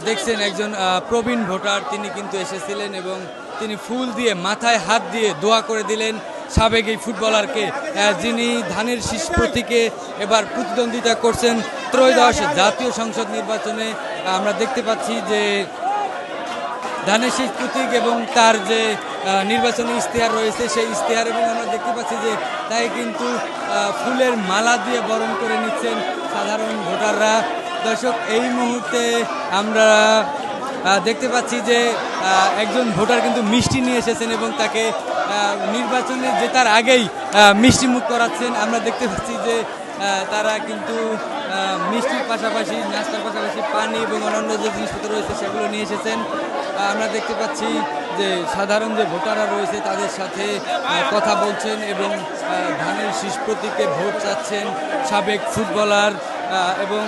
দেখছেন একজন প্রবীণ ভোটার তিনি কিন্তু এসেছিলেন এবং তিনি ফুল দিয়ে মাথায় হাত দিয়ে দোয়া করে দিলেন সাবেক এই ফুটবলারকে, যিনি ধানের শীষ প্রতীকে এবার প্রতিদ্বন্দ্বিতা করছেন ত্রয়োদশ জাতীয় সংসদ নির্বাচনে। আমরা দেখতে পাচ্ছি যে ধানের শীষ প্রতীক এবং তার যে নির্বাচনী ইশতেহার রয়েছে সেই ইশতেহার, এবং আমরা দেখতে পাচ্ছি যে তাই কিন্তু ফুলের মালা দিয়ে বরণ করে নিচ্ছেন সাধারণ ভোটাররা। দর্শক, এই মুহূর্তে আমরা দেখতে পাচ্ছি যে একজন ভোটার কিন্তু মিষ্টি নিয়ে এসেছেন এবং তাকে নির্বাচনে জেতার আগেই মিষ্টি মুখ করাচ্ছেন। আমরা দেখতে পাচ্ছি যে তারা কিন্তু মিষ্টির পাশাপাশি নাস্তার পাশাপাশি পানি এবং অন্যান্য যে জিনিসপত্র রয়েছে সেগুলো নিয়ে এসেছেন। আমরা দেখতে পাচ্ছি যে সাধারণ যে ভোটাররা রয়েছে তাদের সাথে কথা বলছেন এবং ধানের শীষ প্রতীকে ভোট চাচ্ছেন সাবেক ফুটবলার এবং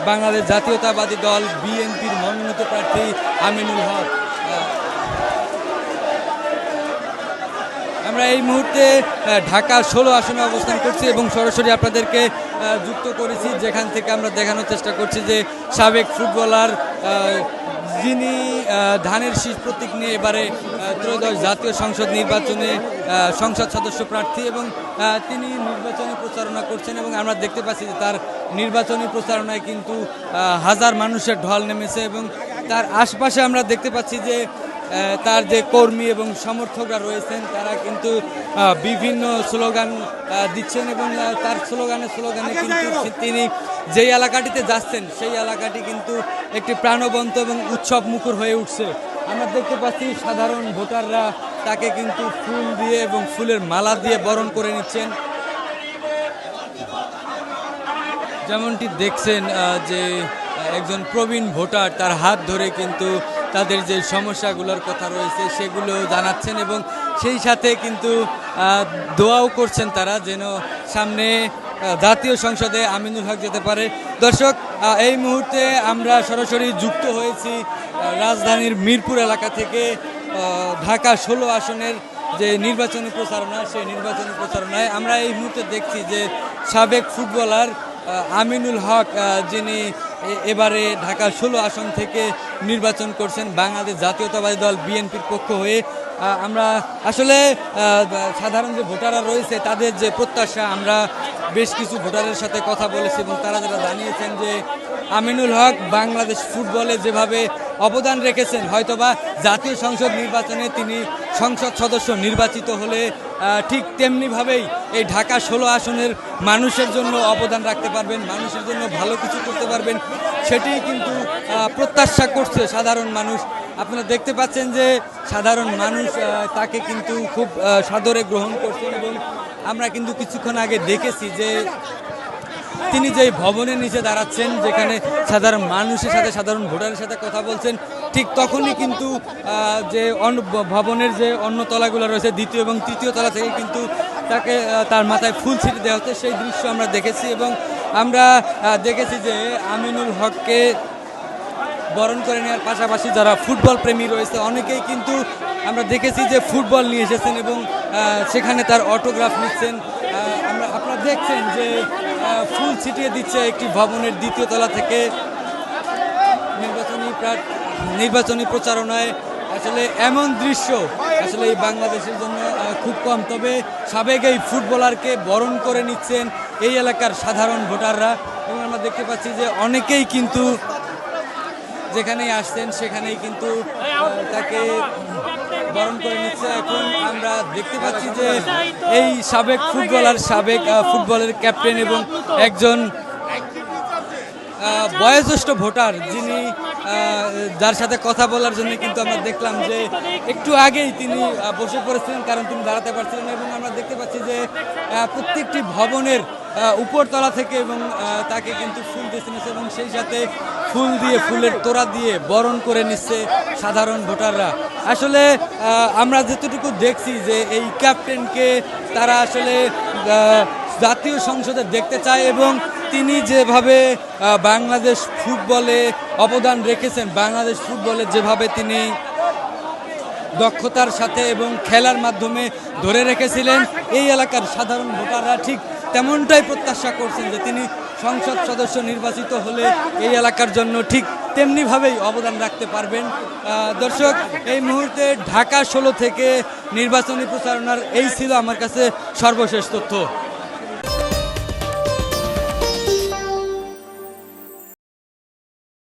বাংলাদেশ জাতীয়তাবাদী দল বিএনপির মনোনীত প্রার্থী আমিনুল হক। আমরা এই মুহূর্তে ঢাকা 16 আসনে অবস্থান করছি এবং সরাসরি আপনাদেরকে যুক্ত করেছি, যেখান থেকে আমরা দেখানোর চেষ্টা করছি যে সাবেক ফুটবলার যিনি ধানের শীষ প্রতীক নিয়ে এবারে ত্রয়োদশ জাতীয় সংসদ নির্বাচনে সংসদ সদস্য প্রার্থী এবং তিনি নির্বাচনী প্রচারণা করছেন এবং আমরা দেখতে পাচ্ছি যে তার নির্বাচনী প্রচারণায় কিন্তু হাজার মানুষের ঢল নেমেছে এবং তার আশপাশে আমরা দেখতে পাচ্ছি যে তার যে কর্মী এবং সমর্থকরা রয়েছেন তারা কিন্তু বিভিন্ন স্লোগান দিচ্ছেন এবং তার স্লোগানে কিন্তু তিনি যেই এলাকাটিতে যাচ্ছেন সেই এলাকাটি কিন্তু একটি প্রাণবন্ত এবং উৎসব মুখর হয়ে উঠছে। আমরা দেখতে পাচ্ছি সাধারণ ভোটাররা তাকে কিন্তু ফুল দিয়ে এবং ফুলের মালা দিয়ে বরণ করে নিচ্ছেন। যেমনটি দেখছেন যে একজন প্রবীণ ভোটার তার হাত ধরে কিন্তু তাদের যে সমস্যাগুলোর কথা রয়েছে সেগুলো জানাচ্ছেন এবং সেই সাথে কিন্তু দোয়াও করছেন তারা যেন সামনে জাতীয় সংসদে আমিনুল হক যেতে পারে। দর্শক, এই মুহূর্তে আমরা সরাসরি যুক্ত হয়েছি রাজধানীর মিরপুর এলাকা থেকে ঢাকা 16 আসনের যে নির্বাচনী প্রচারণা সেই নির্বাচনী প্রচারণায় আমরা এই মুহূর্তে দেখছি যে সাবেক ফুটবলার আমিনুল হক যিনি এবারে ঢাকা 16 আসন থেকে নির্বাচন করছেন বাংলাদেশ জাতীয়তাবাদী দল বিএনপির পক্ষ হয়ে। আমরা আসলে সাধারণ যে ভোটাররা রয়েছে তাদের যে প্রত্যাশা, আমরা বেশ কিছু ভোটারের সাথে কথা বলেছি এবং তারা যারা জানিয়েছেন যে আমিনুল হক বাংলাদেশ ফুটবলে যেভাবে অবদান রেখেছেন হয়তোবা জাতীয় সংসদ নির্বাচনে তিনি সংসদ সদস্য নির্বাচিত হলে ঠিক তেমনিভাবেই এই ঢাকা 16 আসনের মানুষের জন্য অবদান রাখতে পারবেন, মানুষের জন্য ভালো কিছু করতে পারবেন, সেটি কিন্তু প্রত্যাশা করছে সাধারণ মানুষ। আপনারা দেখতে পাচ্ছেন যে সাধারণ মানুষ তাকে কিন্তু খুব সাদরে গ্রহণ করছেন এবং আমরা কিন্তু কিছুক্ষণ আগে দেখেছি যে তিনি যে ভবনের নিচে দাঁড়াচ্ছেন যেখানে সাধারণ মানুষের সাথে সাধারণ ভোটারের সাথে কথা বলছেন, ঠিক তখনই কিন্তু যে ভবনের যে অন্য তলাগুলো রয়েছে দ্বিতীয় এবং তৃতীয় তলা থেকে কিন্তু তাকে তার মাথায় ফুল ছিটিয়ে দেওয়া হচ্ছে সেই দৃশ্য আমরা দেখেছি এবং আমরা দেখেছি যে আমিনুল হককে বরণ করে নেওয়ার পাশাপাশি যারা ফুটবল প্রেমী রয়েছে অনেকেই কিন্তু আমরা দেখেছি যে ফুটবল নিয়ে এসেছেন এবং সেখানে তার অটোগ্রাফ নিচ্ছেন। আপনারা দেখছেন যে ফুল ছিটিয়ে দিচ্ছে একটি ভবনের দ্বিতীয় তলা থেকে নির্বাচনী প্রচারণায়। আসলে এমন দৃশ্য আসলে এই বাংলাদেশের জন্য খুব কম, তবে সাবেক এই ফুটবলারকে বরণ করে নিচ্ছেন এই এলাকার সাধারণ ভোটাররা এবং আমরা দেখতে পাচ্ছি যে অনেকেই কিন্তু যেখানেই আসছেন সেখানেই কিন্তু তাকে বরণ করে নিচ্ছে। এখন আমরা দেখতে পাচ্ছি যে এই সাবেক ফুটবলের ক্যাপ্টেন এবং একজন বয়োজ্যেষ্ঠ ভোটার যিনি যার সাথে কথা বলার জন্য কিন্তু আমরা দেখলাম যে একটু আগেই তিনি বসে পড়েছিলেন কারণ তিনি দাঁড়াতে পারছিলেন এবং আমরা দেখতে পাচ্ছি যে প্রত্যেকটি ভবনের উপরতলা থেকে এবং তাকে কিন্তু ফুল দিচ্ছে এবং সেই সাথে ফুল দিয়ে ফুলের তোড়া দিয়ে বরণ করে নিচ্ছে সাধারণ ভোটাররা। আসলে আমরা যতটুকু দেখছি যে এই ক্যাপ্টেনকে তারা আসলে জাতীয় সংসদে দেখতে চায় এবং তিনি যেভাবে বাংলাদেশ ফুটবলে অবদান রেখেছেন, বাংলাদেশ ফুটবলে যেভাবে তিনি দক্ষতার সাথে এবং খেলার মাধ্যমে ধরে রেখেছিলেন, এই এলাকার সাধারণ ভোটাররা ঠিক তেমনটাই প্রত্যাশা করছেন যে তিনি সংসদ সদস্য নির্বাচিত হলে এই এলাকার জন্য ঠিক তেমনিভাবেই অবদান রাখতে পারবেন। দর্শক, এই মুহূর্তে ঢাকা 16 থেকে নির্বাচনী প্রচারণার এই ছিল আমার কাছে সর্বশেষ তথ্য।